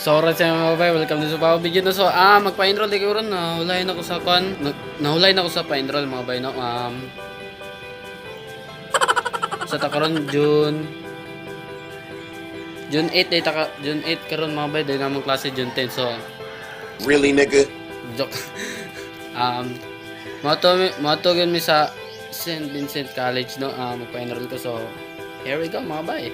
So alright sa mga bay, welcome din sa bago video na. So magpa-enroll di ko ron, nahulayan ako sa kan, nahulayan ako sa pa-enroll mga bay no. Sa takaron June 8 day June 8 karon mga bay, dahil namang klase June 10. So really nigga? joke. Mato mi sa St. Vincent College no, magpa-enroll ko. So here we go mga bay.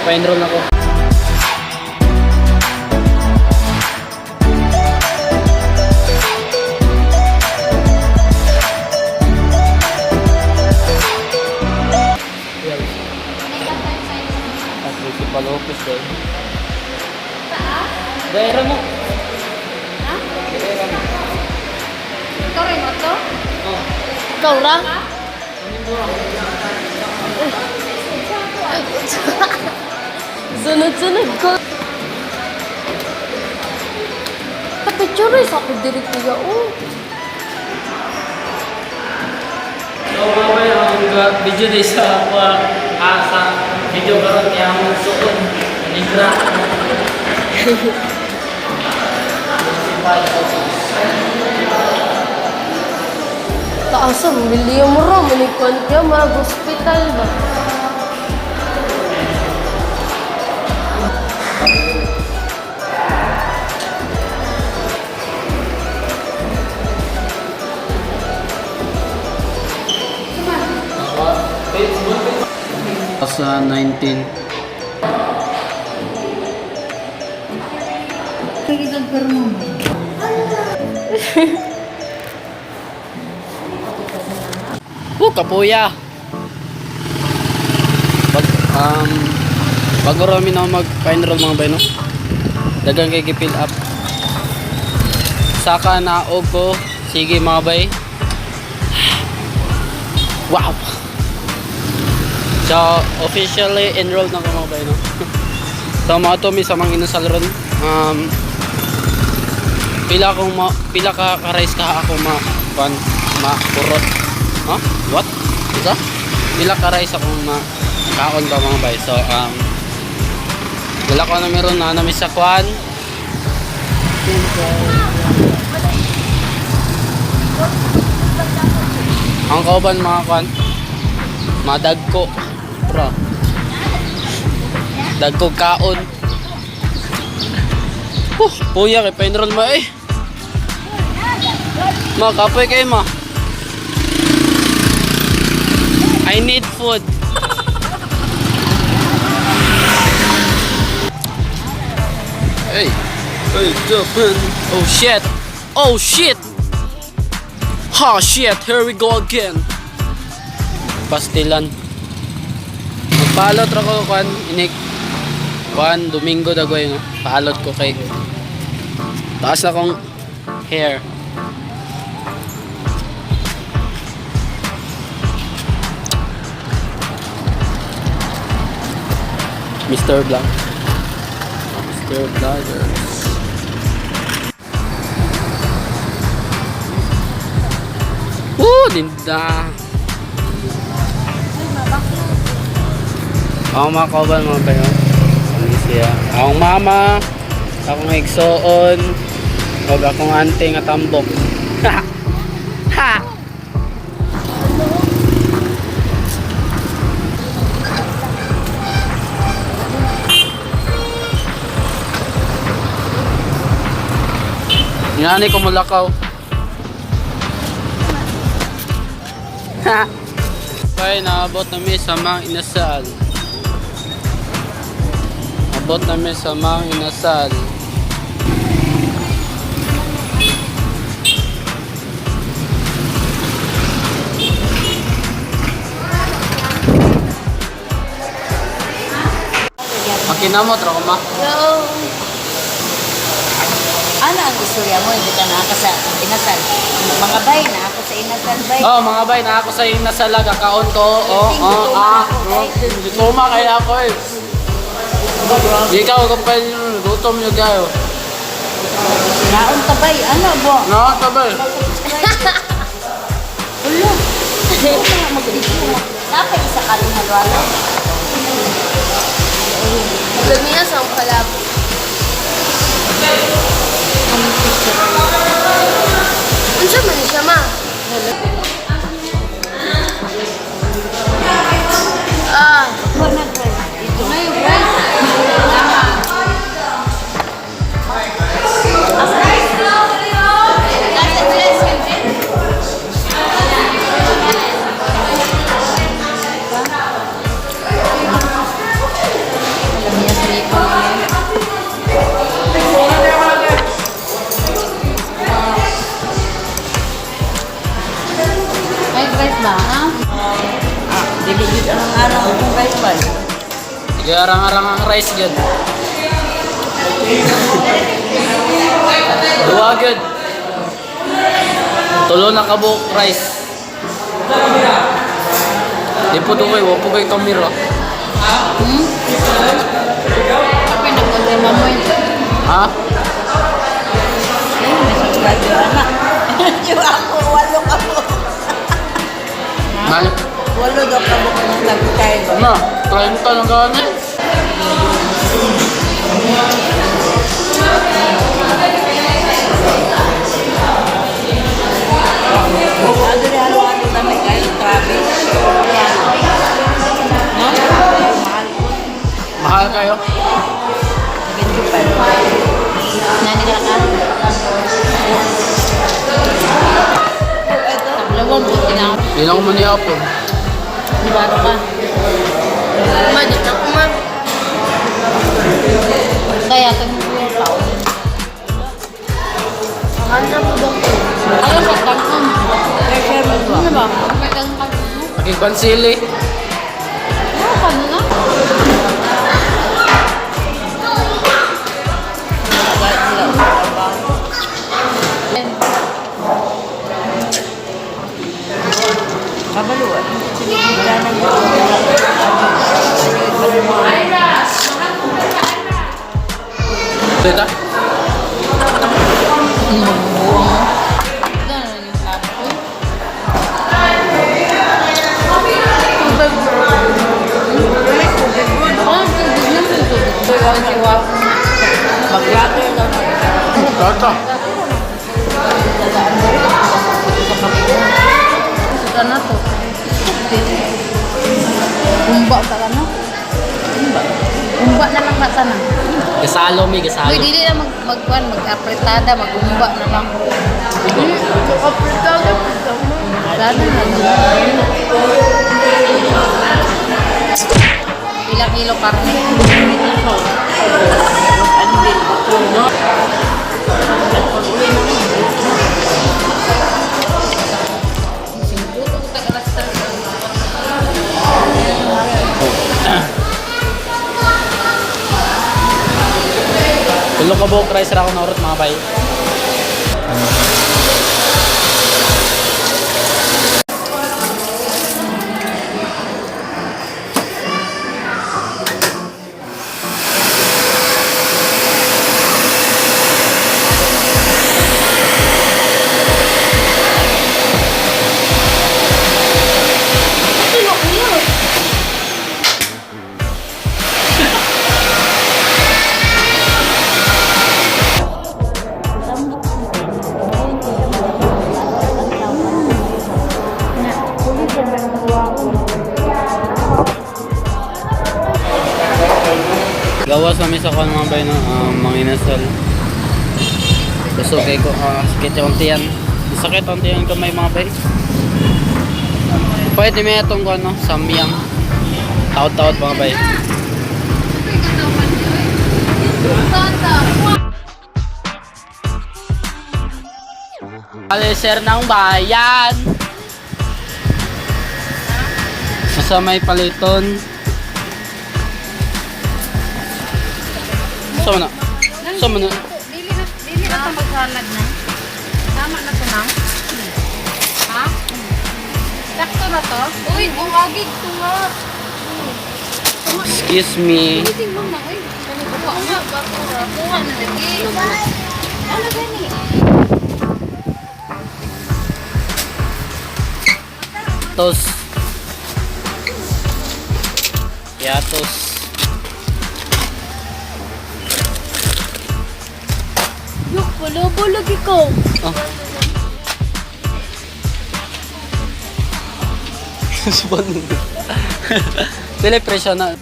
Pa-enroll na ko. Principal office dahil. Saan? Daira mo. Ha? Daira mo. Ikaw rin mo to? Oh. Ikaw ra? Sunod-sunod ko. Picture sa ako diri kuya oh. So mamay ang video din sa sa video karon niya ang suon. Ligra. Taasam, biliyo mo ro, manikon ka, mag-hospital ba? Sa 19. Kagitag pero mo. Kapuya. Bago rami na mag-pa-enroll mga bay no. Dagang kay gi-fill up. Saka na og ko. Sige mga bay. Wow! So, officially enrolled na ko mga bay, no? So, mga to, may samang inasal ron. Pila ka rice ka ako purot. Huh? What? Isa? Pila ka rice ako kaon ba mga bay. So, wala ko na meron na namin sa kwan. Ang kauban mga kwan. Madagko. Bro. Dagko kaon. Puya kay pa-enroll mo eh. Ma, kapoy kayo ma. I need food. Hey. Hey, Japan. Oh shit. Oh shit. Ha shit. Here we go again. Pastilan. Magpalot ra ko kan inik. Kan Domingo dagoy no. Paalot ko kay taas na kong hair. Mr. Black. Mr. Vloggers. Woo! Linda! Ako mga kauban mga bayo. Ano siya? Akong mama, akong igsoon, o akong ante nga tambok. Ha! Ha! Ngani ko mulakaw. Ha! Okay, naabot namin sa mga inasal. Abot namin sa mga inasal. Makinamot ra ko ma. Ano ang istorya mo? Hindi ka na ako sa inasal. Mga bay na ako sa inasal bay. Oh, mga bay na ako sa inasal kaon ko. Hindi tuma kaya ako eh. Ikaw kapal yung gutom nyo kayo. Naon ka bay? Ano bo? Naon ka bay? Ulo. Mag-ito. Dapat isa ka rin halwalo. Gamiya sa kalab. Unsa man siya ma? Ito na yung rice. May rice ba, ha? Dili-dili ang araw kung rice ba? Sige, arang-arang ang rice dyan. Duwa good. Tulo na kabuk rice. Di po doon kayo, wapo kayo kamera. Kapag nagpunta mo mo yun. Ha? Radyo anak. Radyo ako, walo ka po. Nani? Walo daw ka po kung nagkakain ba? Na, trying ka ng gani. Ano rin halo-halo na may kayo, grabe. No? Mahal po. Mahal kayo? 75. Nani ka ka? Ito. Tablawag po tinawag. Hindi na ako manihapon. Nibaro ka. Madit ako ma. Kaya tagmulong tao. Handa mo ba? Ano sa tagmulong? Pressure mo ba? Ano ba? May tagmulong. Nakikbansili. Ano ka na? Kabaluan. Tita? Mag-water lang. Tata. Suka na to. Umba ka na. Umba na lang ka sana. Gasalo mi, gasalo. Uy, dili na mag-apretada, mag-umba na lang. Apretada na lang. Ilang kilo karne? Tulong ka buhok rice ra ako na urot mga bay. Gawas kami sa kwan mga bay no, mga inasal. Gusto kay ko, sakit yung tiyan. Sakit ang tiyan kamay mga bay. Pwede may itong kwan no, samyang. Taot-taot mga bay. Paliser ng bayan. Sa may paliton. Sama na. Sama na. Dili na ito magsalad na. Tama na ito na. Ha? Sakto na to? Uy, buwagig ito nga. Excuse me. Hindi mo na. Uy, buwa nga. Buwa na lagi. Ano gani? Tos. Yatos. Yuk, pala lagi ko. Oh. Suban. Dili presyo na.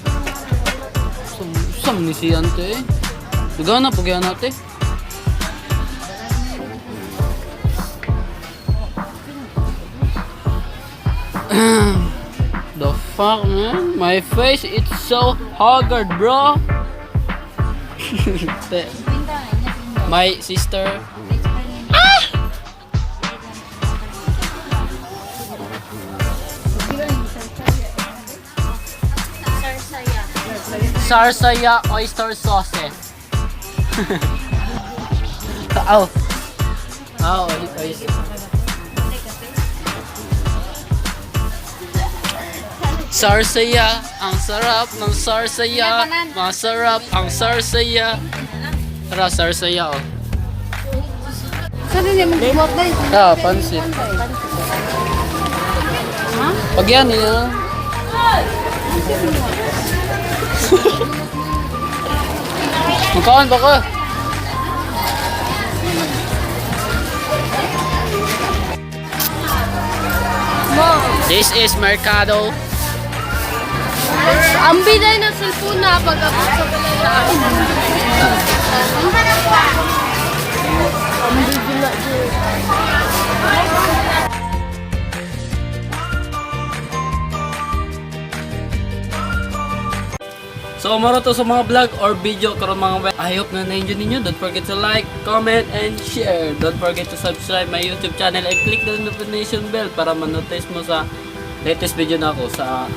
Sam ni si ante. Ikaw na pugyan natin. The fuck, man? My face, it's so haggard, bro. My sister. Sarsaya oyster sauce. Ow. Ow, oyster. Sarsaya, ang sarap ng sarsaya. Masarap ang sarsaya. Tara, sarsaya oh. Saan niya mag-buwag na ito? Ah, pansit. Ha? Pag yan, yun. Magkaon ba ka? This is Mercado. Ang binay ng cellphone na pag-abot sa palalaan. So, maro to sa mga vlog or video karon mga web. I hope na na-enjoy ninyo. Don't forget to like, comment, and share. Don't forget to subscribe my YouTube channel and click the notification bell para ma-notice mo sa latest video na ako sa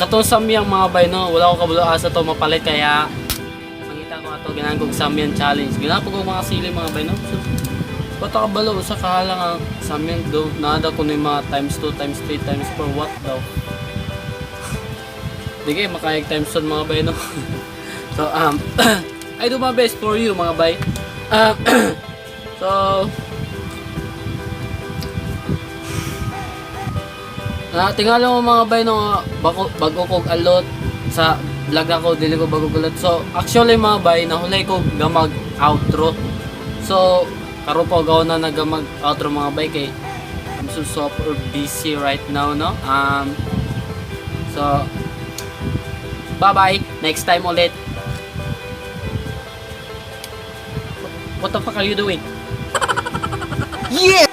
katong samyang mga bay no. Wala ko kabalo asa to mapalit kaya makita ko ato ganahan kog samyang challenge. Ganahan ko mga sili mga bay no. So, bata kabalo sa kahalang ang samyang do. Nada ko ni mga times 2, times 3, times 4 what daw. Di kayo makayag times 1 mga bay no. So I do my best for you mga bay. So tingala mo mga bay no bago kog alot sa vlog ako dili ko bago gulat. So actually mga bay nahulay ko gamag outro. So karo po gaw na nagamag outro mga bay kay I'm so super busy right now no. So bye bye, next time ulit. What the fuck are you doing? Yeah!